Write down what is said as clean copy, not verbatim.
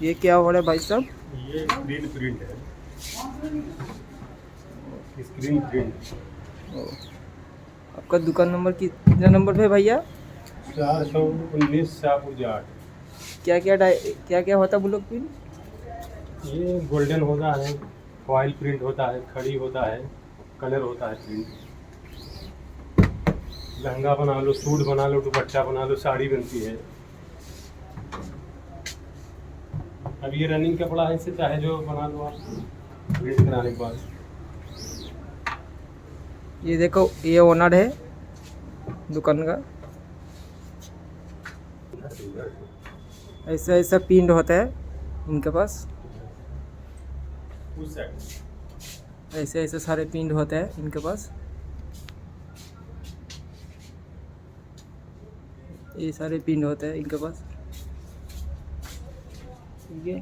ये क्या हो रहा है भाई साहब? ये स्क्रीन प्रिंट है। Screen print. ओ, आपका दुकान नंबर कितना नंबर पे है भैया? 419 शाहपुर जाट। क्या क्या होता है ब्लॉक प्रिंट? ये गोल्डन होता है, फॉइल प्रिंट होता है, खड़ी होता है, कलर होता है प्रिंट। लहंगा बना लो, सूट बना लो, दुपट्टा बना लो, साड़ी बनती है। अब ये रनिंग कपड़ा है, इससे चाहे जो बना लो आप प्रिंट कराने के बाद। ये देखो, ये ओनर है दुकान का। ऐसा ऐसा प्रिंट होता है इनके पास। उस साइड ऐसे ऐसे सारे प्रिंट होते हैं इनके पास। ये सारे प्रिंट होते हैं इनके पास। ठीक है।